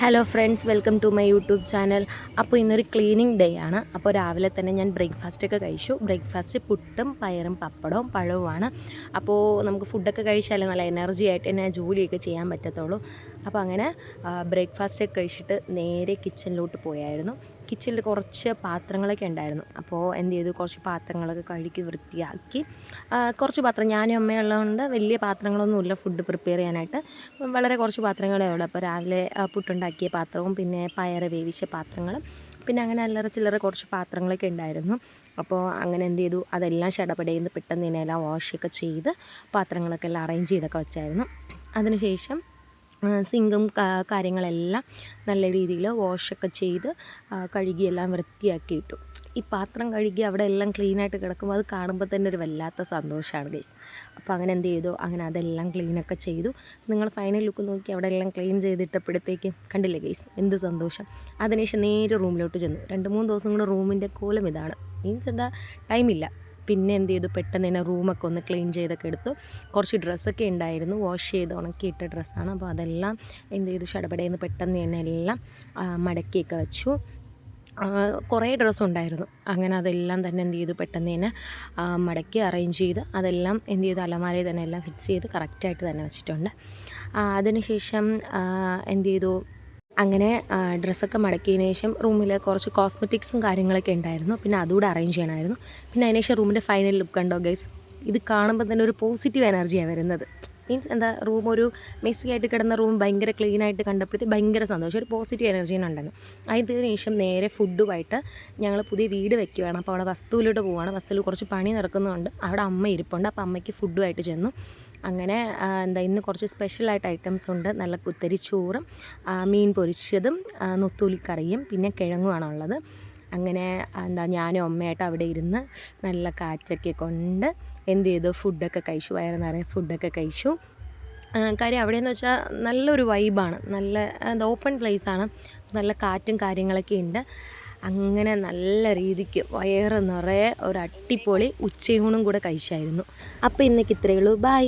Hello friends, welcome to my YouTube channel. അപ്പോൾ ഇന്നൊരു cleaning day ആണ്. അപ്പോൾ രാവിലെ തന്നെ ഞാൻ ബ്രേക്ക്ഫാസ്റ്റൊക്കെ കഴിച്ചു. ബ്രേക്ക്ഫാസ്റ്റ് പുട്ടും പയറും പപ്പടവും പഴവുമാണ്. അപ്പോൾ നമുക്ക് ഫുഡൊക്കെ കഴിച്ചാലേ നല്ല എനർജി ആയിട്ട് തന്നെ ജോലിയൊക്കെ ചെയ്യാൻ പറ്റത്തുള്ളൂ. അപ്പോൾ അങ്ങനെ ബ്രേക്ക്ഫാസ്റ്റൊക്കെ കഴിച്ചിട്ട് നേരെ കിച്ചണിലോട്ട് പോയായിരുന്നു. കിച്ചണിൽ കുറച്ച് പാത്രങ്ങളൊക്കെ ഉണ്ടായിരുന്നു. അപ്പോൾ എന്ത് ചെയ്തു, കുറച്ച് പാത്രങ്ങളൊക്കെ കഴുകി വൃത്തിയാക്കി. കുറച്ച് പാത്രം, ഞാനും അമ്മയുള്ളതുകൊണ്ട് വലിയ പാത്രങ്ങളൊന്നുമില്ല ഫുഡ് പ്രിപ്പയർ ചെയ്യാനായിട്ട്. വളരെ കുറച്ച് പാത്രങ്ങളേ ഉള്ളൂ. അപ്പോൾ രാവിലെ പുട്ടുണ്ടാക്കിയ പാത്രവും പിന്നെ പയറ് വേവിച്ച പാത്രങ്ങളും പിന്നെ അങ്ങനെ അല്ലറ ചില്ലറ കുറച്ച് പാത്രങ്ങളൊക്കെ ഉണ്ടായിരുന്നു. അപ്പോൾ അങ്ങനെ എന്ത് ചെയ്തു, അതെല്ലാം ഷടപടയിൽ പെട്ടെന്ന് തന്നെ എല്ലാം വാഷൊക്കെ ചെയ്ത് പാത്രങ്ങളൊക്കെ എല്ലാം അറേഞ്ച് ചെയ്തൊക്കെ വെച്ചായിരുന്നു. അതിനുശേഷം സിങ്കും കാര്യങ്ങളെല്ലാം നല്ല രീതിയിൽ വാഷൊക്കെ ചെയ്ത് കഴുകിയെല്ലാം വൃത്തിയാക്കി ഇട്ടു. ഈ പാത്രം കഴുകി അവിടെ എല്ലാം ക്ലീനായിട്ട് കിടക്കുമ്പോൾ അത് കാണുമ്പോൾ തന്നെ ഒരു വല്ലാത്ത സന്തോഷമാണ് ഗൈസ്. അപ്പോൾ അങ്ങനെ എന്ത് ചെയ്തു, അങ്ങനെ അതെല്ലാം ക്ലീനൊക്കെ ചെയ്തു. നിങ്ങൾ ഫൈനൽ ലുക്ക് നോക്കി അവിടെ എല്ലാം ക്ലീൻ ചെയ്തിട്ടപ്പോഴത്തേക്കും കണ്ടില്ലേ ഗൈസ്, എന്ത് സന്തോഷം. അതിനുശേഷം നേരെ റൂമിലോട്ട് ചെന്നു. 2-3 ദിവസം കൂടെ റൂമിൻ്റെ കോലം ഇതാണ്, മീൻസ് എന്താ, ടൈമില്ല. പിന്നെ എന്ത് ചെയ്തു, പെട്ടെന്ന് തന്നെ റൂമൊക്കെ ഒന്ന് ക്ലീൻ ചെയ്തൊക്കെ എടുത്തു. കുറച്ച് ഡ്രസ്സൊക്കെ ഉണ്ടായിരുന്നു, വാഷ് ചെയ്ത് ഉണക്കിയിട്ട ഡ്രസ്സാണ്. അപ്പോൾ അതെല്ലാം എന്ത് ചെയ്തു, ഷടപടയെന്ന് പെട്ടെന്ന് തന്നെ എല്ലാം മടക്കിയൊക്കെ വെച്ചു. കുറേ ഡ്രസ്സുണ്ടായിരുന്നു. അങ്ങനെ അതെല്ലാം തന്നെ എന്ത് ചെയ്തു, പെട്ടെന്ന് തന്നെ മടക്കി അറേഞ്ച് ചെയ്ത് അതെല്ലാം എന്ത് ചെയ്തു, അലമാരയിൽ തന്നെ എല്ലാം ഫിക്സ് ചെയ്ത് കറക്റ്റായിട്ട് തന്നെ വെച്ചിട്ടുണ്ട്. അതിനുശേഷം എന്ത് ചെയ്തു, അങ്ങനെ ഡ്രസ്സൊക്കെ മടക്കിയതിന് ശേഷം റൂമിൽ കുറച്ച് കോസ്മെറ്റിക്സും കാര്യങ്ങളൊക്കെ ഉണ്ടായിരുന്നു. പിന്നെ അതുകൂടെ അറേഞ്ച് ചെയ്യണമായിരുന്നു. പിന്നെ അതിനുശേഷം റൂമിൻ്റെ ഫൈനൽ ലുക്ക് കണ്ടോ ഗൈസ്. ഇത് കാണുമ്പോൾ തന്നെ ഒരു പോസിറ്റീവ് എനർജിയാണ് വരുന്നത്. മീൻസ് എന്താ, റൂം ഒരു മെസ്സി ആയിട്ട് കിടന്ന റൂം ഭയങ്കര ക്ലീനായിട്ട് കണ്ടപ്പോഴത്തേക്ക് ഭയങ്കര സന്തോഷം, ഒരു പോസിറ്റീവ് എനർജി ഉണ്ടായിരുന്നു. അതിന് ശേഷം നേരെ ഫുഡുമായിട്ട് ഞങ്ങൾ പുതിയ വീട് വെക്കുകയാണ്. അപ്പോൾ അവിടെ വസ്തുവിലോട്ട് പോവുകയാണ്. വസ്തുവിൽ കുറച്ച് പണി നടക്കുന്നതുകൊണ്ട് അവിടെ അമ്മ ഇരിപ്പുണ്ട്. അപ്പോൾ അമ്മയ്ക്ക് ഫുഡുമായിട്ട് ചെന്നു. അങ്ങനെ ഇന്ന് കുറച്ച് സ്പെഷ്യലായിട്ട് ഐറ്റംസ് ഉണ്ട്. നല്ല കുത്തരിച്ചോറും മീൻ പൊരിച്ചതും നൊത്തൂലിക്കറിയും പിന്നെ കിഴങ്ങുമാണുള്ളത്. അങ്ങനെ ഞാനും അമ്മയായിട്ട് അവിടെ ഇരുന്ന് നല്ല കാറ്റൊക്കെ കൊണ്ട് എന്ത് ചെയ്തു, ഫുഡൊക്കെ കഴിച്ചു. വയറ് നിറയെ ഫുഡൊക്കെ കഴിച്ചു. കാര്യം അവിടെയെന്ന് വെച്ചാൽ നല്ലൊരു വൈബാണ്, നല്ല ഓപ്പൺ പ്ലേസാണ്, നല്ല കാറ്റും കാര്യങ്ങളൊക്കെ ഉണ്ട്. അങ്ങനെ നല്ല രീതിക്ക് വയറ് നിറയെ ഒരു അടിപൊളി ഉച്ചയൂണും കൂടെ കഴിച്ചായിരുന്നു. അപ്പോൾ ഇന്നേക്ക് ഇത്രയേ ഉള്ളൂ. ബൈ.